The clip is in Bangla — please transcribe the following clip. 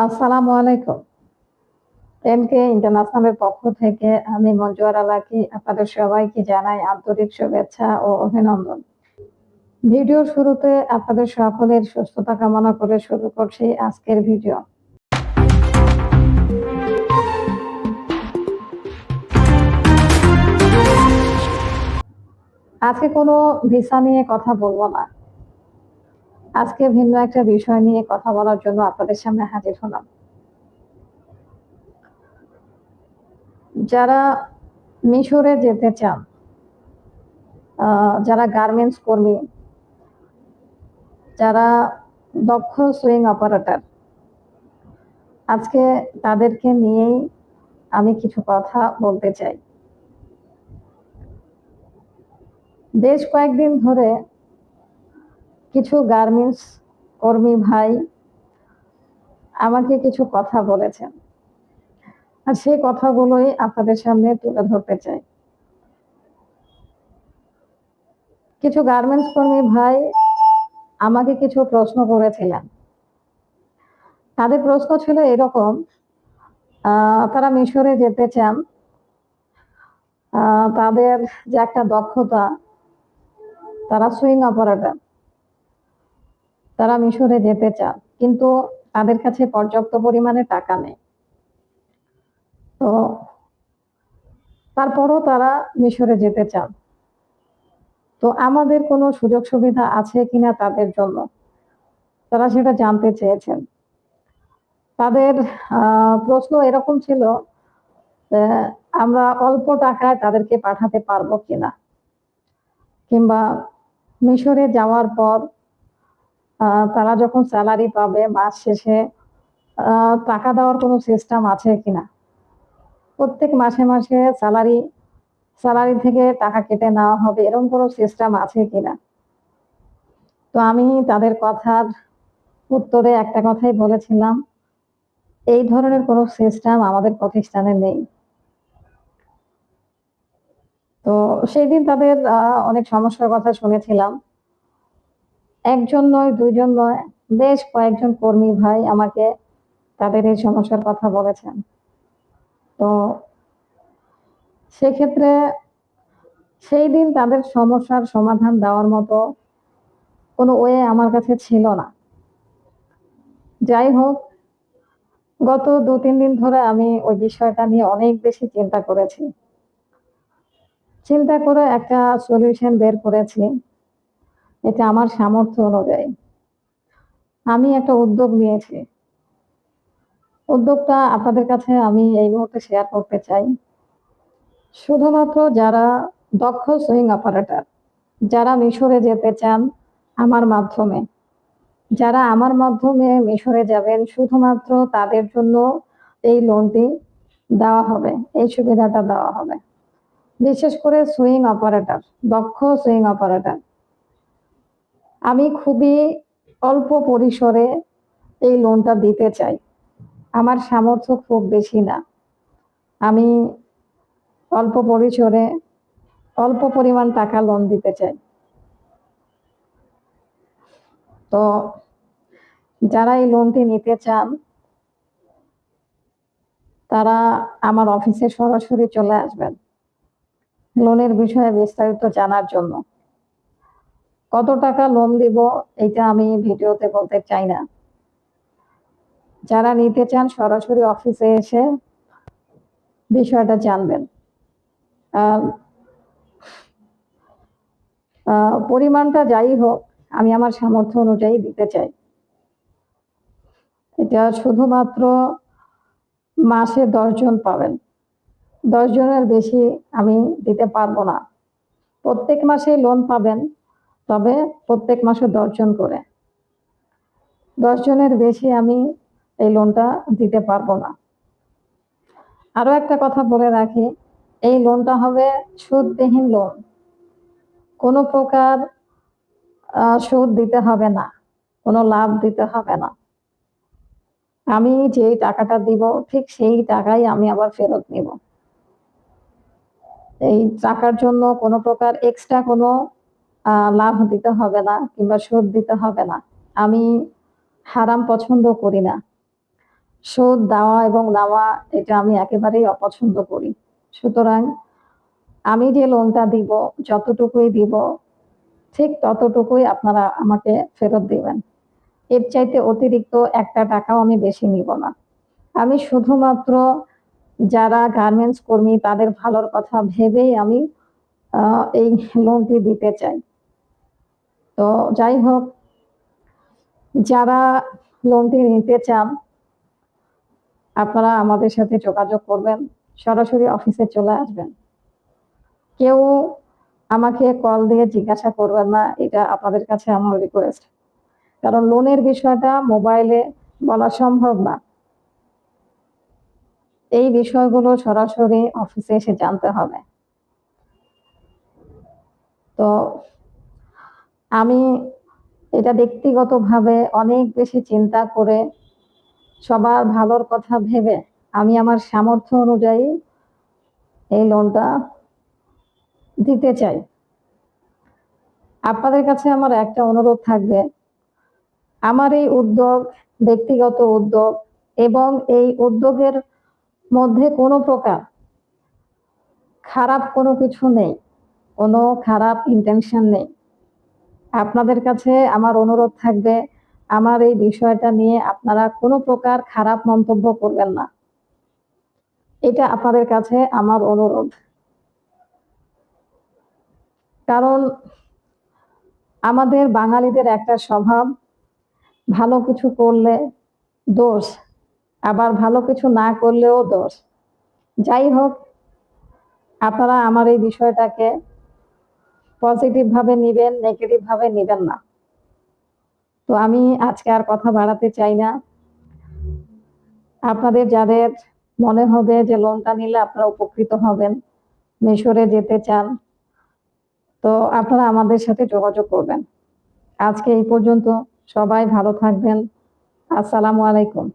আসসালামু আলাইকুম। এমকে ইন্টারন্যাশনালের পক্ষ থেকে আমি মঞ্জুয়ারা লাকি আপনাদের সবাইকে জানাই আন্তরিক শুভেচ্ছা ও অভিনন্দন। ভিডিওর শুরুতে আপনাদের সকলের সুস্থতা কামনা করে শুরু করছি আজকের ভিডিও। আজকে কোনো ভিসা নিয়ে কথা বলবো না। আজকে ভিন্ন একটা বিষয় নিয়ে কথা বলার জন্য আপনাদের সামনে হাজির হলাম। যারা মিশরে যেতে চান, যারা গার্মেন্টস কর্মী, যারা দক্ষ সুইং অপারেটর, আজকে তাদেরকে নিয়েই আমি কিছু কথা বলতে চাই। বেশ কয়েকদিন ধরে কিছু গার্মেন্টস কর্মী ভাই আমাকে কিছু কথা বলেছেন, আর সেই কথাগুলোই আপনাদের সামনে তুলে ধরতে চাই। কিছু গার্মেন্টস কর্মী ভাই আমাকে কিছু প্রশ্ন করেছিলেন। তাদের প্রশ্ন ছিল এরকম, তারা মিশরে যেতে চান, তাদের যে একটা দক্ষতা, তারা সুইং অপারেটর, তারা মিশরে যেতে চান, কিন্তু তাদের কাছে পর্যাপ্ত পরিমাণে টাকা নেই। তো তারপরও তারা মিশরে যেতে চান। তো আমাদের কোনো সুযোগ সুবিধা আছে কিনা তাদের জন্য, তারা সেটা জানতে চেয়েছেন। তাদের প্রশ্ন এরকম ছিল, আমরা অল্প টাকায় তাদেরকে পাঠাতে পারবো কিনা, কিংবা মিশরে যাওয়ার পর তারা যখন স্যালারি পাবে মাস শেষে টাকা দেওয়ার কোনো সিস্টেম আছে কিনা, প্রত্যেক মাসে মাসে স্যালারি থেকে টাকা কেটে নেওয়া হবে, এরকম কোনো সিস্টেম আছে কিনা। তো আমি তাদের কথার উত্তরে একটা কথাই বলেছিলাম, এই ধরনের কোনো সিস্টেম আমাদের প্রতিষ্ঠানে নেই। তো সেই দিন তাদের অনেক সমস্যার কথা শুনেছিলাম। একজন নয়, দুইজন নয়, বেশ কয়েকজন কর্মী ভাই আমাকে তাদের এই সমস্যার কথা বলেছেন। তো সেক্ষেত্রে সেই দিন তাদের সমস্যার সমাধান দেওয়ার মতো কোনো ওয়ে আমার কাছে ছিল না। যাই হোক, গত 2-3 দিন ধরে আমি ওই বিষয়টা নিয়ে অনেক বেশি চিন্তা করেছি। চিন্তা করে একটা সলিউশন বের করেছি। এটা আমার সামর্থ্য অনুযায়ী আমি একটা উদ্যোগ নিয়েছি। উদ্যোগটা আপনাদের কাছে আমি এই মুহূর্তে শেয়ার করতে চাই। শুধুমাত্র যারা দক্ষ সুইং অপারেটর, যারা মিশরে যেতে চান আমার মাধ্যমে, যারা আমার মাধ্যমে মিশরে যাবেন, শুধুমাত্র তাদের জন্য এই লোনটি দেওয়া হবে, এই সুবিধাটা দেওয়া হবে। বিশেষ করে সুইং অপারেটর, দক্ষ সুইং অপারেটর। আমি খুবই অল্প পরিসরে এই লোনটা দিতে চাই। আমার সামর্থ্য খুব বেশি না। আমি অল্প পরিসরে অল্প পরিমাণ টাকা লোন দিতে চাই। তো যারা এই লোনটি নিতে চান, তারা আমার অফিসে সরাসরি চলে আসবেন লোনের বিষয়ে বিস্তারিত জানার জন্য। কত টাকা লোন দিব এটা আমি ভিডিওতে বলতে চাই না। যারা নিতে চান সরাসরি অফিসে এসে বিষয়টা জানবেন। পরিমাণটা যাই হোক, আমি আমার সামর্থ্য অনুযায়ী দিতে চাই। এটা শুধুমাত্র মাসে 10 জন পাবেন। 10 জনের বেশি আমি দিতে পারবো না। প্রত্যেক মাসে লোন পাবেন, তবে প্রত্যেক মাসে 10 জন করে। 10 জনের বেশি আমি এই লোনটা দিতে পারবো না। আরো একটা কথা বলে রাখি, এই লোনটা হবে সুদবিহীন লোন। কোনো প্রকার সুদ দিতে হবে না, কোনো লাভ দিতে হবে না। আমি যে টাকাটা দিব ঠিক সেই টাকাই আমি আবার ফেরত নিব। এই টাকার জন্য কোনো প্রকার এক্সট্রা কোনো লাভ দিতে হবে না, কিংবা সুদ দিতে হবে না। আমি হারাম পছন্দ করি না। সুদ দেওয়া এবং নেওয়া এটা আমি একেবারেই অপছন্দ করি। সুতরাং আমি যে লোনটা দিব, যতটুকুই দিব ঠিক ততটুকুই আপনারা আমাকে ফেরত দিবেন। এর চাইতে অতিরিক্ত একটা টাকাও আমি বেশি নিব না। আমি শুধুমাত্র যারা গার্মেন্টস কর্মী তাদের ভালোর কথা ভেবেই আমি এই লোনটি দিতে চাই। তো যাই হোক, যারা লোনটি নিতে চান আপনারা আমাদের সাথে যোগাযোগ করবেন, সরাসরি অফিসে চলে আসবেন। কেউ আমাকে কল দিয়ে জিজ্ঞাসা করবেন না, এটা আপনাদের কাছে আমার রিকোয়েস্ট। কারণ লোনের বিষয়টা মোবাইলে বলা সম্ভব না। এই বিষয়গুলো সরাসরি অফিসে এসে জানতে হবে। তো আমি এটা ব্যক্তিগতভাবে অনেক বেশি চিন্তা করে সবার ভালোর কথা ভেবে আমি আমার সামর্থ্য অনুযায়ী এই লোনটা দিতে চাই। আপনাদের কাছে আমার একটা অনুরোধ থাকবে, আমার এই উদ্যোগ ব্যক্তিগত উদ্যোগ এবং এই উদ্যোগের মধ্যে কোনো প্রকার খারাপ কোনো কিছু নেই, কোনো খারাপ ইন্টেনশন নেই। আপনাদের কাছে আমার অনুরোধ থাকবে, আমার এই বিষয়টা নিয়ে আপনারা কোনো প্রকার খারাপ মন্তব্য করবেন না। এটা আপনাদের কাছে আমার অনুরোধ। কারণ আমাদের বাঙালিদের একটা স্বভাব, ভালো কিছু করলে দোষ, আবার ভালো কিছু না করলেও দোষ। যাই হোক, আপনারা আমার এই বিষয়টাকে পজিটিভ ভাবে নিবেন, নেগেটিভ ভাবে নিবেন না। তো আমি আজকে আর কথা বাড়াতে চাই না। আপনাদের যাদের মনে হবে যে লোনটা নিলে আপনারা উপকৃত হবেন, মিশরে যেতে চান, তো আপনারা আমাদের সাথে যোগাযোগ করবেন। আজকে এই পর্যন্ত। সবাই ভালো থাকবেন। আসসালামু আলাইকুম।